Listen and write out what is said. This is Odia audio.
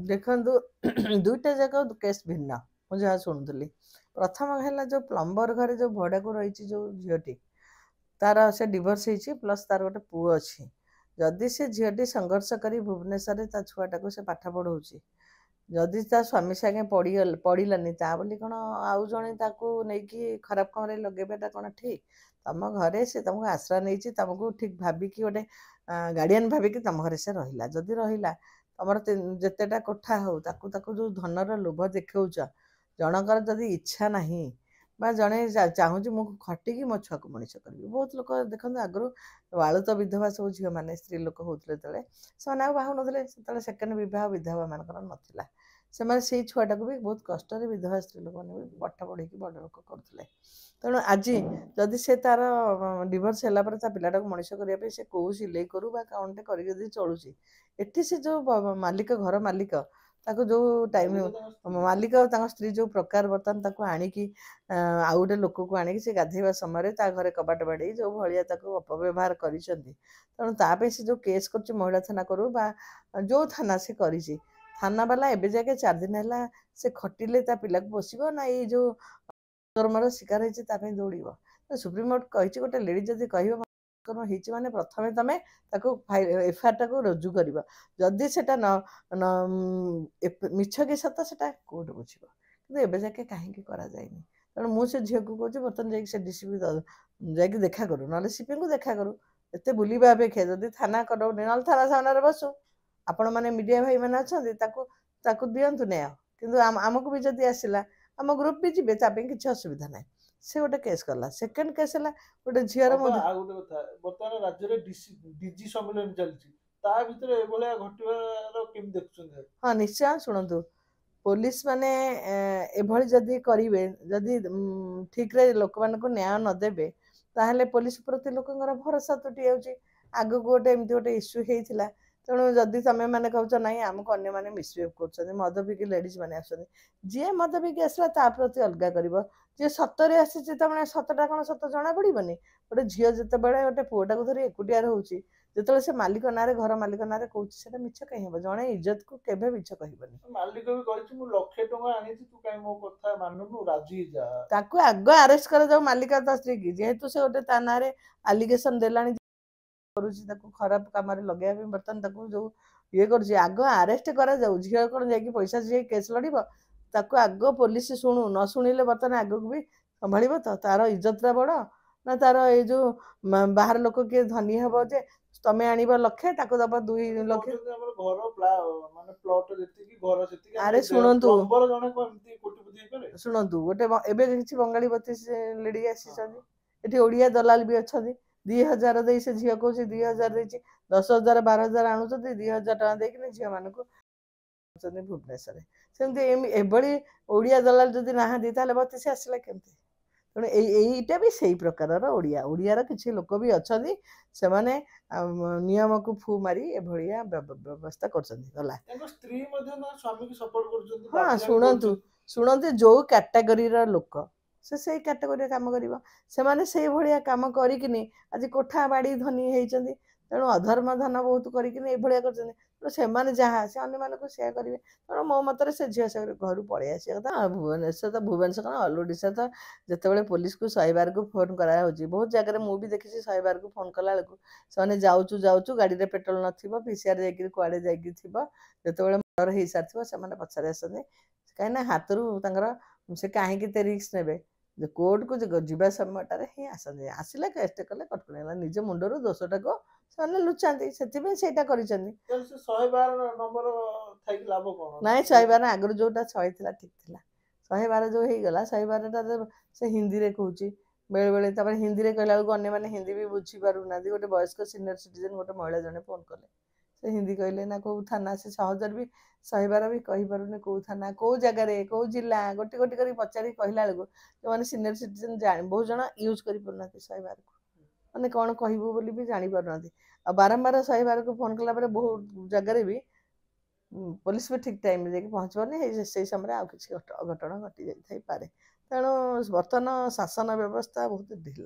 ଦେଖନ୍ତୁ ଦୁଇଟା ଯାକ କେସ୍ ଭିନ୍ନ। ମୁଁ ଯାହା ଶୁଣୁଥିଲି, ପ୍ରଥମ ହେଲା ଯେଉଁ ପ୍ଲମ୍ବର ଘରେ ଯେଉଁ ଭଡ଼ାକୁ ରହିଛି ଯେଉଁ ଝିଅଟି, ତାର ସେ ଡିଭୋର୍ସ ହେଇଛି, ପ୍ଲସ୍ ତାର ଗୋଟେ ପୁଅ ଅଛି। ଯଦି ସେ ଝିଅଟି ସଂଘର୍ଷ କରି ଭୁବନେଶ୍ୱରରେ ତା ଛୁଆଟାକୁ ସେ ପାଠ ପଢ଼ଉଛି, ଯଦି ତା ସ୍ୱାମୀ ସାଙ୍ଗେ ପଡ଼ିଲାନି, ତା ବୋଲି କ'ଣ ଆଉ ଜଣେ ତାକୁ ନେଇକି ଖରାପ କାମରେ ଲଗେଇବାଟା କ'ଣ ଠିକ୍? ତମ ଘରେ ସେ ତମକୁ ଆଶ୍ରୟ ନେଇଛି, ତମକୁ ଠିକ୍ ଭାବିକି ଗୋଟେ ଗାର୍ଡ଼ିଆନ୍ ଭାବିକି ତମ ଘରେ ସେ ରହିଲା। ଯଦି ରହିଲା, ତମର ଯେତେଟା କୋଠା ହଉ, ତାକୁ ତାକୁ ଯେଉଁ ଧନର ଲୋଭ ଦେଖାଉଛ, ଜଣଙ୍କର ଯଦି ଇଚ୍ଛା ନାହିଁ ବା ଜଣେ ଚାହୁଁଛି ମୁଁ ଖଟିକି ମୋ ଛୁଆକୁ ମଣିଷ କରିବି। ବହୁତ ଲୋକ ଦେଖନ୍ତୁ ଆଗରୁ ବାଳୁତ ବିଧବା ସବୁ ଝିଅମାନେ ସ୍ତ୍ରୀ ଲୋକ ହେଉଥିଲେ ଯେତେବେଳେ, ସେମାନେ ଆଉ ବାହା ହେଉନଥିଲେ। ସେତେବେଳେ ସେକେଣ୍ଡ ବିବାହ ବିଧବାମାନଙ୍କର ନଥିଲା। ସେମାନେ ସେଇ ଛୁଆଟାକୁ ବି ବହୁତ କଷ୍ଟରେ ବିଧବା ସ୍ତ୍ରୀ ଲୋକମାନେ ବି ପାଠ ପଢ଼େଇକି ବଡ଼ ଲୋକ କରୁଥିଲେ। ତେଣୁ ଆଜି ଯଦି ସେ ତାର ଡିଭୋର୍ସ ହେଲା ପରେ ତା ପିଲାଟାକୁ ମଣିଷ କରିବା ପାଇଁ ସେ କେଉଁ ସିଲେଇ କରୁ ବା କ'ଣଟେ କରିକି ଯଦି ଚଳୁଛି, ଏଠି ସେ ଯେଉଁ ମାଲିକ, ଘର ମାଲିକ, ତାକୁ ଯେଉଁ ଟାଇମ୍ ମାଲିକ ତାଙ୍କ ସ୍ତ୍ରୀ ଯେଉଁ ପ୍ରକାର ବର୍ତ୍ତମାନ ତାକୁ ଆଣିକି ଆଉ ଗୋଟେ ଲୋକକୁ ଆଣିକି ସେ ଗାଧୋଇବା ସମୟରେ ତା ଘରେ କବାଟ ବାଡ଼େଇ ଯେଉଁ ଭଳିଆ ତାକୁ ଅପବ୍ୟବହାର କରିଛନ୍ତି, ତେଣୁ ତା ପାଇଁ ସେ ଯେଉଁ କେସ୍ କରୁଛି ମହିଳା ଥାନା କରୁ ବା ଯେଉଁ ଥାନା ସେ କରିଛି, ଥାନାବାଲା ଏବେ ଯାକେ 4 ଦିନ ହେଲା ସେ ଖଟିଲେ ତା ପିଲାକୁ ପୋଷିବ ନା ଏଇ ଯେଉଁ କର୍ମର ଶିକାର ହେଇଛି ତା ପାଇଁ ଦୌଡ଼ିବ? ସୁପ୍ରିମକୋର୍ଟ କହିଛି, ଗୋଟେ ଲେଡି ଯଦି କହିବ କର୍ମ ହେଇଛି ମାନେ ପ୍ରଥମେ ତମେ ତାକୁ ଏଫଆଇଆରଟାକୁ ରୁଜୁ କରିବ। ଯଦି ସେଟା ମିଛ କି ସତ ସେଟା କୋର୍ଟ ବୁଝିବ, କିନ୍ତୁ ଏବେ ଯାକେ କାହିଁକି କରାଯାଇନି? ତେଣୁ ମୁଁ ସେ ଝିଅକୁ କହୁଛି ବର୍ତ୍ତମାନ ଯାଇକି ସେ ଡିସିପି ଯାଇକି ଦେଖା କରୁ, ନହେଲେ ସିପିଙ୍କୁ ଦେଖା କରୁ। ଏତେ ବୁଲିବା ଅପେକ୍ଷା ଯଦି ଥାନା କରଉନି, ନହେଲେ ଥାନା ସାମ୍ନାରେ ବସୁ। ଆପଣମାନେ ମିଡ଼ିଆ ଭାଇମାନେ ଅଛନ୍ତି, ତାକୁ ଦିଅନ୍ତୁ ନ୍ୟାୟ। କିନ୍ତୁ ଆମକୁ ବି ଯଦି ଆସିଲା, ଆମ ଗ୍ରୁପ ବି ଯିବେ, ତା ପାଇଁ କିଛି ଅସୁବିଧା ନାହିଁ। ସେ ଗୋଟେ କେସ୍ କଲା। ସେକେଣ୍ଡ କେସ୍ ହେଲା ଗୋଟେ ଝିଅର ଆଉ ଗୋଟେ କଥା, ବର୍ତ୍ତମାନ ରାଜ୍ୟରେ ଡିଜି ସମ୍ମିଳନୀ ଚାଲିଛି, ତା ଭିତରେ ଏଭଳିଆ ଘଟିବାର କେମିତି ଦେଖୁଛନ୍ତି? ହଁ, ନିଶ୍ଚୟ। ଶୁଣନ୍ତୁ, ପୋଲିସ ମାନେ ଏଭଳି ଯଦି କରିବେ, ଯଦି ଠିକ୍ରେ ଲୋକମାନଙ୍କୁ ନ୍ୟାୟ ନଦେବେ, ତାହେଲେ ପୋଲିସ ପ୍ରତି ଲୋକଙ୍କର ଭରସା ତୁଟି ଯାଉଛି। ଆଗକୁ ଗୋଟେ ଏମିତି ଗୋଟେ ଇସ୍ୟୁ ହେଇଥିଲା। ତେଣୁ ଯଦି ତମେ ମାନେ କହୁଛ ନାହିଁ ଆମକୁ ଅନ୍ୟମାନେ ମିସବିହେଭ୍ କରୁଛନ୍ତି, ମଦ ପିଇକି ଲେଡ଼ିଜ୍ ମାନେ ଆସୁଛନ୍ତି, ଯିଏ ମଦ ପିଇକି ଆସିଲା ତା ପ୍ରତି ଅଲଗା କରିବ। ଯିଏ ସତରେ ଆସିଛି, ତାମାନେ ସତଟା କ'ଣ ସତ ଜଣା ପଡ଼ିବନି? ଗୋଟେ ଝିଅ ଯେତେବେଳେ ଗୋଟେ ପୁଅଟାକୁ ଧରି ଏକୁଟିଆ ରହୁଛି, ଯେତେବେଳେ ସେ ମାଲିକ ନାଁରେ, ଘର ମାଲିକ ନାଁରେ କହୁଛି, ସେଟା ମିଛ କାହିଁ ହେବ? ଜଣେ ଇଜ୍ଜତକୁ କେବେ ମିଛ କହିବନି। ମାଲିକ ବି କହିଛି ମୁଁ 1,00,000 ଟଙ୍କା ଆଣିଛି, ତୁ କାହିଁ ମୋ କଥା ମାନୁନୁ, ରାଜି ଯା। ତାକୁ ଆଗ ଆରେଷ୍ଟ କରାଯାଉ, ମାଲିକ ତା ସ୍ତ୍ରୀକି। ଯେହେତୁ ସେ ଗୋଟେ ତା ନାଁରେ ଆଲିଗେସନ ଦେଲାଣି, କରୁଛି ତାକୁ ଖରାପ କାମରେ ଲଗେଇବା ପାଇଁ, ବର୍ତ୍ତମାନ ତାକୁ ଯେଉଁ ଇଏ କରୁଛି, ଆଗ ଆରେଷ୍ଟ କରାଯାଉ। ଝିଅ କ'ଣ ଯାଇକି ପଇସା ଯାଇ କେସ୍ ଲଢ଼ିବ? ତାକୁ ଆଗ ପୋଲିସ ଶୁଣୁ। ନ ଶୁଣିଲେ ବର୍ତ୍ତମାନ ଆଗକୁ ବି ସମ୍ଭାଳିବ ତ? ତାର ଇଜ୍ଜତଟା ବଡ଼ ନା ତାର ଏଇ ଯେଉଁ ବାହାର ଲୋକ କିଏ ଧନୀ ହେବ ଯେ ତମେ ଆଣିବ 1,00,000, ତାକୁ ଦବ 2,00,000? ଆରେ ଶୁଣନ୍ତୁ, ଗୋଟେ ଏବେ କିଛି ବଙ୍ଗାଳୀ 32 ଲେଡି ଆସିଛନ୍ତି, ଏଠି ଓଡ଼ିଆ ଦଲାଲ ବି ଅଛନ୍ତି। 2,000 ଦେଇ ସେ ଝିଅ କହୁଛି 2,000 ଦେଇଛି, 10,000 12,000 ଆଣୁଛନ୍ତି, 2,000 ଟଙ୍କା ଦେଇକିନି ଝିଅମାନଙ୍କୁ ଭୁବନେଶ୍ୱରରେ। ସେମିତି ଏଭଳି ଓଡ଼ିଆ ଦଲାଲ ଯଦି ନାହାନ୍ତି, ତାହେଲେ 32 ଆସିଲା କେମିତି? ତେଣୁ ଏଇଟା ବି ସେଇ ପ୍ରକାରର ଓଡ଼ିଆର କିଛି ଲୋକ ବି ଅଛନ୍ତି, ସେମାନେ ନିୟମକୁ ଫୁ ମାରି ଏଭଳିଆ ବ୍ୟବସ୍ଥା କରୁଛନ୍ତି। ଗଲା। ହଁ, ଶୁଣନ୍ତୁ, ଯେଉଁ କ୍ୟାଟାଗୋରୀର ଲୋକ ସେ ସେଇ କ୍ୟାଟାଗୋରୀରେ କାମ କରିବ। ସେମାନେ ସେଇଭଳିଆ କାମ କରିକିନି ଆଜି କୋଠା ବାଡ଼ି ଧନୀ ହେଇଛନ୍ତି। ତେଣୁ ଅଧର୍ମ ଧନ ବହୁତ କରିକିନି ଏଇଭଳିଆ କରିଛନ୍ତି। ତେଣୁ ସେମାନେ ଯାହା, ସେ ଅନ୍ୟମାନଙ୍କୁ ସେୟା କରିବେ। ତେଣୁ ମୋ ମତରେ ସେ ଝିଅ ସେ ଘରୁ ପଳେଇ ଆସିବା କଥା। ଭୁବନେଶ୍ୱର କ'ଣ ଅଲ ଓଡ଼ିଶା ତ ଯେତେବେଳେ ପୋଲିସକୁ 112କୁ ଫୋନ୍ କରାହେଉଛି, ବହୁତ ଜାଗାରେ ମୁଁ ବି ଦେଖିଛି 112କୁ ଫୋନ୍ କଲାବେଳକୁ ସେମାନେ ଯାଉଛୁ ଗାଡ଼ିରେ ପେଟ୍ରୋଲ ନଥିବ, PCR ଯାଇକିରି କୁଆଡ଼େ ଯାଇକି ଥିବ, ଯେତେବେଳେ ମର୍ଡର ହେଇସାରିଥିବ ସେମାନେ ପଛରେ ଆସନ୍ତି। କାହିଁକିନା ହାତରୁ ତାଙ୍କର, ସେ କାହିଁକି ଏତେ ରିସ୍କ ନେବେ? କୋର୍ଟକୁ ଯିବା ସମୟଟାରେ ହିଁ ଆସନ୍ତି। ଆସିଲେ କେଷ୍ଟ କଲେ କଟକଣା ହେଲା, ନିଜ ମୁଣ୍ଡରୁ ଦୋଷଟାକୁ ସେମାନେ ଲୁଚାନ୍ତି, ସେଥିପାଇଁ ସେଇଟା କରିଛନ୍ତି। ନାଇଁ, 112 ଆଗରୁ ଯେଉଁଟା 100 ଥିଲା ଠିକ୍ ଥିଲା। 112 ଯେଉଁ ହେଇଗଲା, 112ଟା ସେ ହିନ୍ଦୀରେ କହୁଛି ବେଳେବେଳେ। ତାପରେ ହିନ୍ଦୀରେ କହିଲା ବେଳକୁ ଅନ୍ୟମାନେ ହିନ୍ଦୀ ବି ବୁଝିପାରୁନାହାନ୍ତି। ଗୋଟେ ବୟସ୍କ ସିନିୟର ସିଟିଜେନ୍ ଗୋଟେ ମହିଳା ଜଣେ ଫୋନ୍ କଲେ, ସେ ହିନ୍ଦୀ କହିଲେ ନା କେଉଁ ଥାନା, ସେ ସହଜରେ ବି 112 ବି କହିପାରୁନି କେଉଁ ଥାନା, କେଉଁ ଜାଗାରେ, କେଉଁ ଜିଲ୍ଲା, ଗୋଟି ଗୋଟି କରି ପଚାରିକି କହିଲା ବେଳକୁ ଯେଉଁମାନେ ସିନିୟର ସିଟିଜେନ୍ ବହୁତ ଜଣ ୟୁଜ୍ କରିପାରୁନାହାନ୍ତି 112କୁ, ମାନେ କ'ଣ କହିବୁ ବୋଲି ବି ଜାଣିପାରୁନାହାନ୍ତି। ଆଉ ବାରମ୍ବାର 112କୁ ଫୋନ୍ କଲା ପରେ ବହୁତ ଜାଗାରେ ବି ପୋଲିସ ବି ଠିକ୍ ଟାଇମ୍ରେ ଯାଇକି ପହଞ୍ଚି ପାରୁନି। ସେଇ ସମୟରେ ଆଉ କିଛି ଅଘଟଣ ଘଟି ଯାଇଥାଇପାରେ। ତେଣୁ ବର୍ତ୍ତମାନ ଶାସନ ବ୍ୟବସ୍ଥା ବହୁତ ଢିଲା।